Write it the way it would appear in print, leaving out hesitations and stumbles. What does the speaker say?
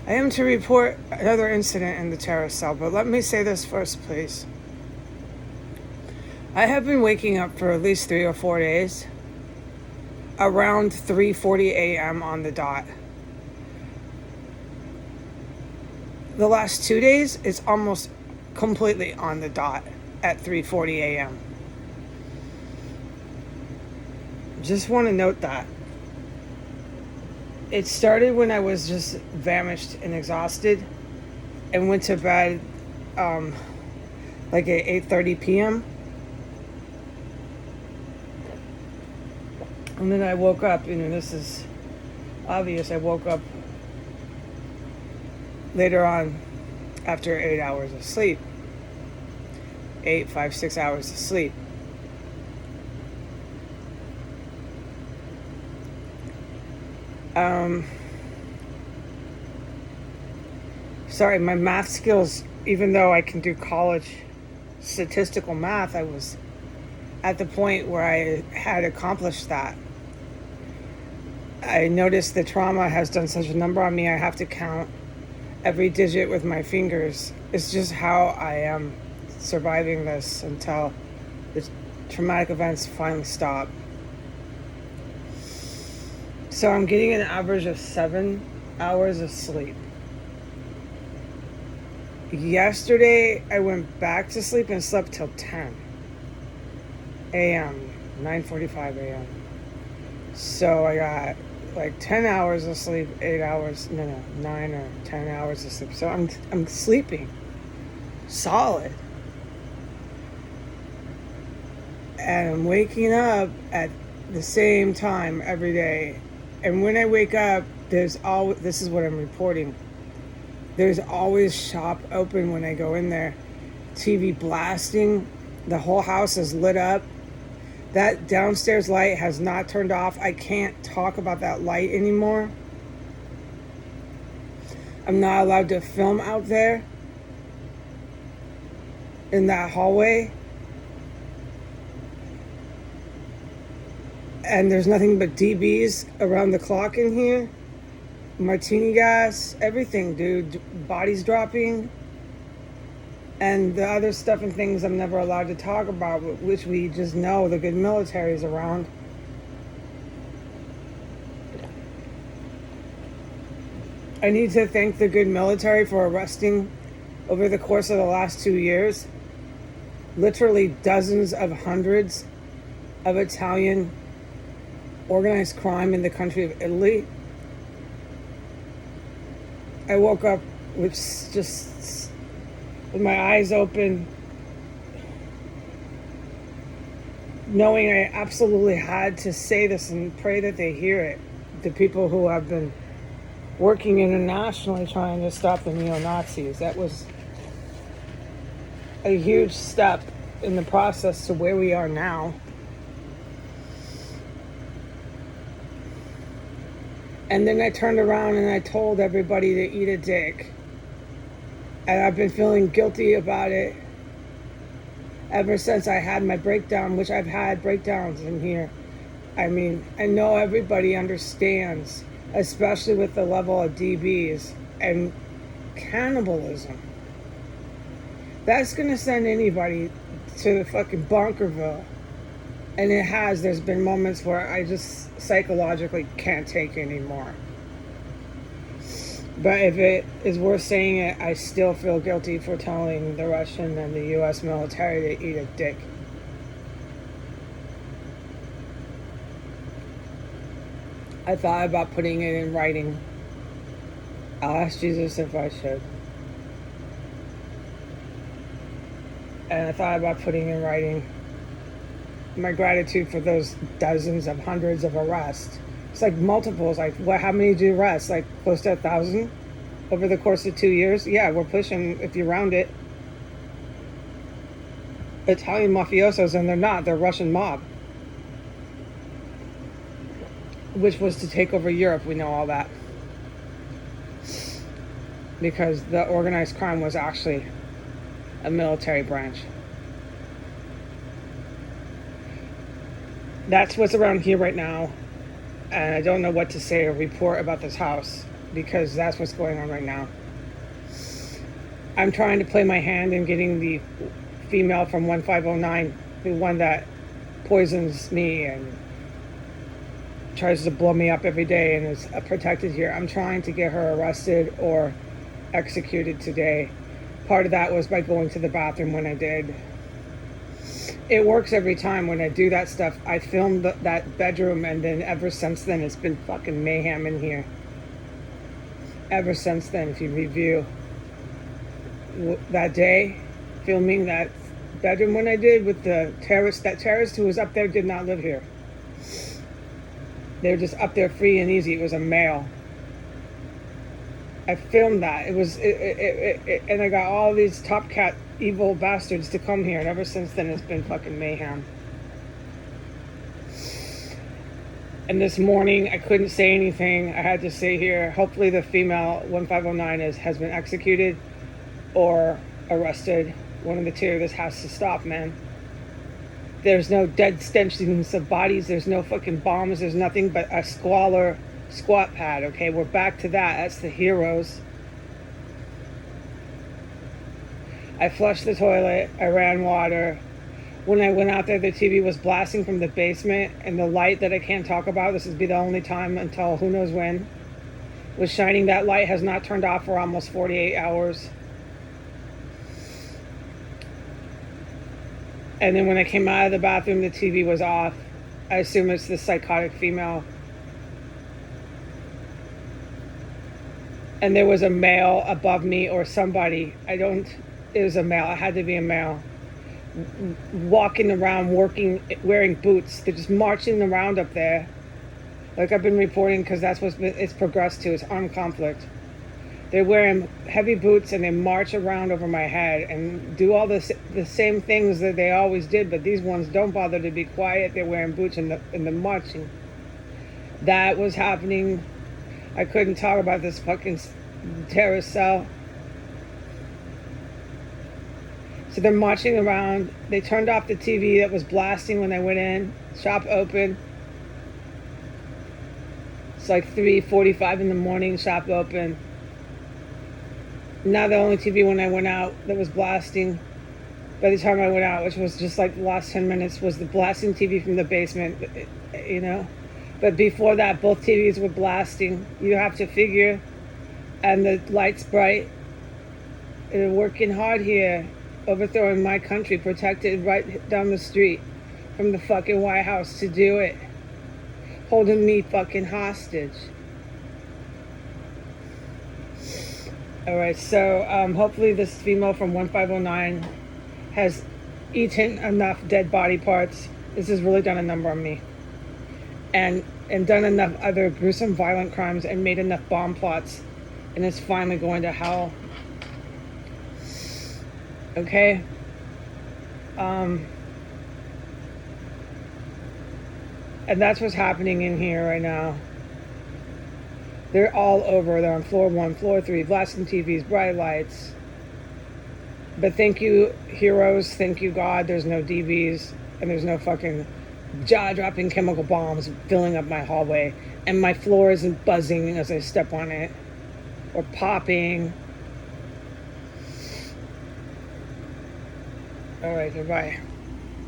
I am to report another incident in the terrorist cell, but let me say this first, please. I have been waking up for at least 3 or 4 days around 3:40 a.m. on the dot. The last 2 days, it's almost completely on the dot at 3:40 a.m. Just want to note that. It started when I was just famished and exhausted and went to bed like at 8:30 p.m. And then I woke up, this is obvious. I woke up later on after 8 hours of sleep. 6 hours of sleep. Sorry, my math skills, even though I can do college statistical math, I was at the point where I had accomplished that. I noticed the trauma has done such a number on me, I have to count every digit with my fingers. It's just how I am surviving this until the traumatic events finally stop. So I'm getting an average of 7 hours of sleep. Yesterday, I went back to sleep and slept till 10 a.m., 9:45 a.m. So I got like 10 hours of sleep, 9 or 10 hours of sleep. So I'm sleeping solid. And I'm waking up at the same time every day. And when I wake up, this is what I'm reporting. There's always shop open when I go in there. TV blasting. The whole house is lit up. That downstairs light has not turned off. I can't talk about that light anymore. I'm not allowed to film out there in that hallway. And there's nothing but DBs around the clock in here. Martini gas, everything, dude. Bodies dropping. And the other stuff and things I'm never allowed to talk about, which we just know the good military is around. I need to thank the good military for arresting, over the course of the last 2 years, literally dozens of hundreds of Italian organized crime in the country of Italy. I woke up with my eyes open, knowing I absolutely had to say this and pray that they hear it. The people who have been working internationally trying to stop the neo-Nazis. That was a huge step in the process to where we are now. And then I turned around and I told everybody to eat a dick. And I've been feeling guilty about it ever since I had my breakdown, which I've had breakdowns in here. I mean, I know everybody understands, especially with the level of DBs and cannibalism. That's going to send anybody to the fucking Bunkerville. And it has. There's been moments where I just psychologically can't take anymore. But if it is worth saying it, I still feel guilty for telling the Russian and the U.S. military to eat a dick. I thought about putting it in writing. I'll ask Jesus if I should. And I thought about putting in writing my gratitude for those dozens of hundreds of arrests. It's like multiples. Like, how many do you arrest? Like close to 1,000 over the course of 2 years? Yeah, we're pushing, if you round it, Italian mafiosos, and they're not. They're Russian mob, which was to take over Europe. We know all that. Because the organized crime was actually a military branch. That's what's around here right now. And I don't know what to say or report about this house. because that's what's going on right now. I'm trying to play my hand in getting the female from 1509, the one that poisons me and tries to blow me up every day and is protected here. I'm trying to get her arrested or executed today. Part of that was by going to the bathroom when I did. It works every time when I do that stuff. I filmed that bedroom, and then ever since then it's been fucking mayhem in here. Ever since then, if you review that day, filming that bedroom when I did with the terrorist, that terrorist who was up there did not live here. They were just up there free and easy. It was a male. I filmed that. And I got all these top cat evil bastards to come here, and ever since then it's been fucking mayhem. And this morning I couldn't say anything. I had to say here, hopefully the female 1509 has been executed or arrested. One of the two. This has to stop, man. There's no dead stenches of bodies. There's no fucking bombs. There's nothing but a squat pad. Okay, we're back to that. That's the heroes. I flushed the toilet. I ran water. When I went out there, the TV was blasting from the basement, and the light that I can't talk about, this would be the only time until who knows when, was shining. That light has not turned off for almost 48 hours. And then when I came out of the bathroom, the TV was off. I assume it's the psychotic female. And there was a male above me or somebody. It was a male. It had to be a male. Walking around, wearing boots. They're just marching around up there. Like I've been reporting, because that's what it's progressed to. It's armed conflict. They're wearing heavy boots and they march around over my head and do all the same things that they always did, but these ones don't bother to be quiet. They're wearing boots and the marching. That was happening. I couldn't talk about this fucking terrorist cell. So they're marching around. They turned off the TV that was blasting when I went in. Shop open. It's like 3:45 in the morning, shop open. Now the only TV when I went out that was blasting, by the time I went out, which was just like the last 10 minutes, was the blasting TV from the basement, you know. But before that, both TVs were blasting. You have to figure, and the light's bright. They're working hard here, overthrowing my country, protected right down the street from the fucking White House to do it. Holding me fucking hostage. Alright, so hopefully this female from 1509 has eaten enough dead body parts. This has really done a number on me. And done enough other gruesome, violent crimes and made enough bomb plots. And it's finally going to hell. Okay? And that's what's happening in here right now. They're all over. They're on floor 1, floor 3, blasting TVs, bright lights. But thank you, heroes. Thank you, God. There's no DVs. And there's no fucking jaw-dropping chemical bombs filling up my hallway. And my floor isn't buzzing as I step on it. Or popping. Alright, goodbye.